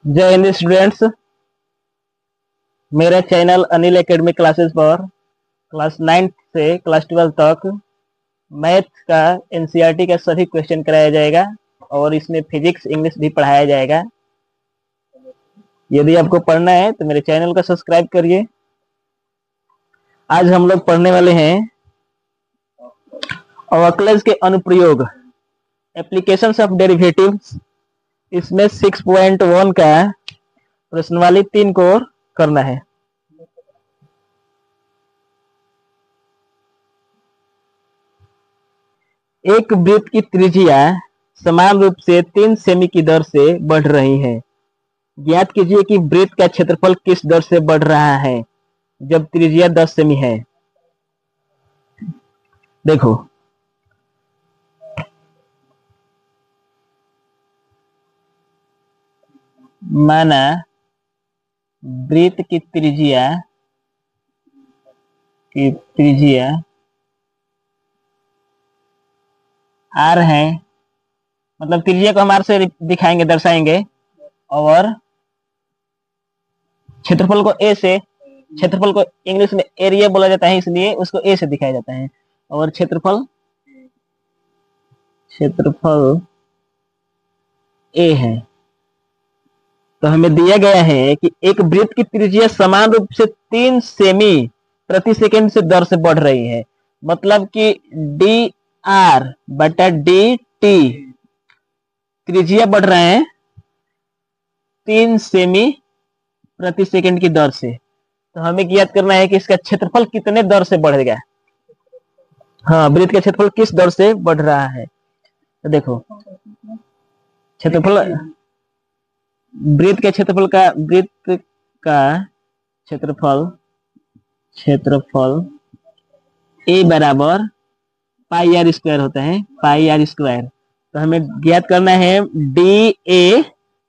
जय हिंद स्टूडेंट्स। मेरा channel Anil academy classes पर क्लास 9 से क्लास 12 तक मैथ का एनसीईआरटी का सभी क्वेश्चन कराया जाएगा और इसमें फिजिक्स इंग्लिश भी पढ़ाया जाएगा। यदि आपको पढ़ना है तो मेरे चैनल को सब्सक्राइब करिए। आज हम लोग पढ़ने वाले हैं अवकलज के अनुप्रयोग, एप्लीकेशंस ऑफ डेरिवेटिव्स। इसमें 6.1 का प्रश्नवाली 3 को करना है। एक वृत्त की त्रिज्या समान रूप से 3 सेमी की दर से बढ़ रही है। ज्ञात कीजिए कि वृत्त का क्षेत्रफल किस दर से बढ़ रहा है जब त्रिज्या 10 सेमी है। देखो, माना वृत्त की त्रिज्या r है, मतलब त्रिज्या को हम r से दिखाएंगे, दर्शाएंगे, और क्षेत्रफल को a से, क्षेत्रफल को इंग्लिश में एरिया बोला जाता है इसलिए उसको a से दिखाया जाता है, और क्षेत्रफल a है। तो हमें दिया गया है कि एक वृत्त की त्रिज्या समान रूप से 3 सेमी प्रति सेकंड से दर से बढ़ रही है, मतलब कि डी आर बटा डी टी त्रिज्या बढ़ रहे हैं 3 सेमी प्रति सेकंड की दर से। तो हमें ज्ञात करना है कि इसका क्षेत्रफल कितने दर से बढ़ेगा। हाँ, वृत्त का क्षेत्रफल किस दर से बढ़ रहा है। तो देखो, क्षेत्रफल वृत्त का क्षेत्रफल a बराबर पाई आर स्क्वायर होता है, पाई आर स्क्वायर। तो हमें ज्ञात करना है डी ए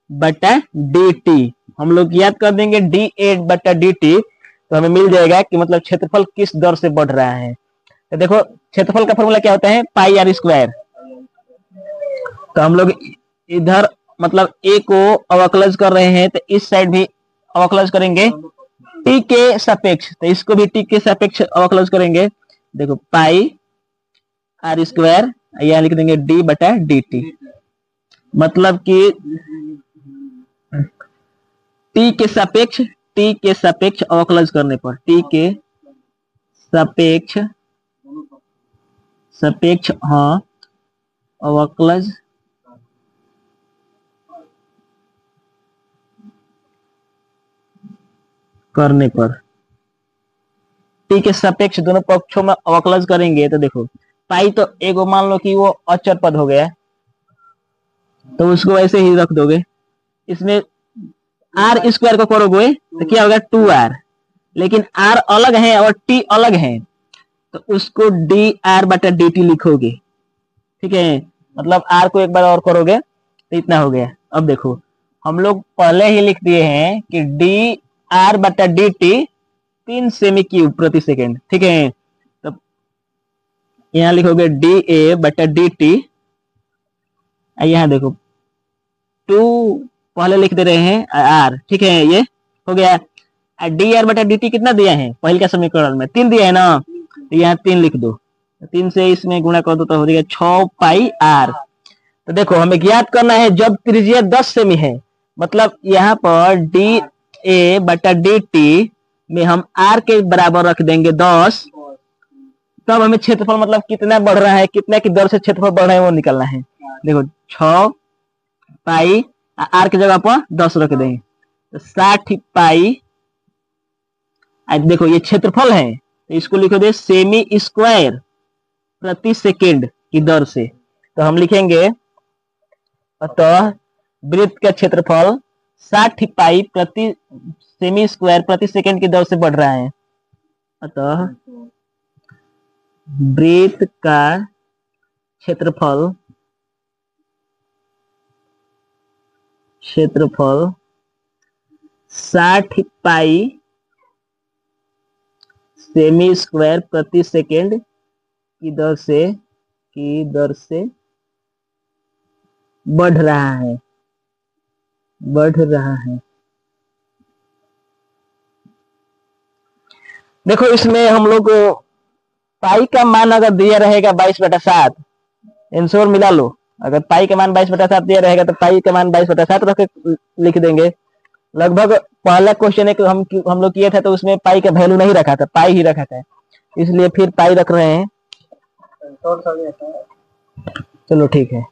बटा डी टी। हम लोग ज्ञात कर देंगे डी ए बटा डी टी, तो हमें मिल जाएगा कि मतलब क्षेत्रफल किस दर से बढ़ रहा है। तो देखो, क्षेत्रफल का फॉर्मूला क्या होता है, पाई आर स्क्वायर। तो हम लोग इधर मतलब a को अवकलज कर रहे हैं तो इस साइड भी अवकलज करेंगे t के सापेक्ष, तो इसको भी t के सापेक्ष अवकलज करेंगे। देखो, पाई आर स्क्वायर, यहाँ लिख देंगे d बटा डी टी, मतलब कि t के सापेक्ष अवकलज करने पर, t के सापेक्ष हाँ अवकलज करने पर, t के सापेक्ष दोनों पक्षों में अवकलज करेंगे। तो देखो, पाई तो एगो मान लो कि वो अचर पद हो गया, तो उसको ऐसे ही रख दोगे। इसमें आर स्क्वायर को करोगे तो क्या होगा, 2r, लेकिन r अलग है और t अलग है, तो उसको डी आर बटा डी टी लिखोगे। ठीक है, मतलब r को एक बार और करोगे तो इतना हो गया। अब देखो, हम लोग पहले ही लिख दिए हैं कि डी आर बटा डी टी 3 सेमी क्यूब प्रति सेकेंड। ठीक है, तो यहाँ लिखोगे डी ए बटा डी टी, यहाँ देखो 2 पहले लिख दे रहे हैं आर। ठीक है, ये हो गया। डी आर बटा डी टी कितना दिया है, पहले का समीकरण में 3 दिया है ना, तो यहाँ 3 लिख दो, 3 से इसमें गुणा कर दो तो हो जाएगा 6 पाई आर। तो देखो, हमें ज्ञात करना है जब त्रिज्या 10 सेमी है, मतलब यहाँ पर डी ए बटा डी टी में हम आर के बराबर रख देंगे 10, तब हमें क्षेत्रफल मतलब कितना बढ़ रहा है, कितना की दर से क्षेत्रफल बढ़ रहा है वो निकलना है। देखो, 6 पाई आर की जगह पर 10 रख देंगे तो 60 पाई। देखो, ये क्षेत्रफल है तो इसको लिखो दे सेमी स्क्वायर प्रति सेकेंड की दर से। तो हम लिखेंगे, अतः वृत्त का क्षेत्रफल 60 पाई प्रति सेमी स्क्वायर प्रति सेकेंड की दर से बढ़ रहा है। अतः वृत्त का क्षेत्रफल 60 पाई सेमी स्क्वायर प्रति सेकेंड की दर से बढ़ रहा है। बढ़ रहा है। देखो इसमें हम लोग पाई का मान अगर दिया रहेगा 22/7, इंश्योर मिला लो। अगर पाई का मान 22/7 दिया रहेगा तो पाई का मान 22/7 रख के लिख देंगे। लगभग पहला क्वेश्चन एक हम लोग किए थे तो उसमें पाई का वैल्यू नहीं रखा था, पाई ही रखा था, इसलिए फिर पाई रख रहे हैं। चलो ठीक है।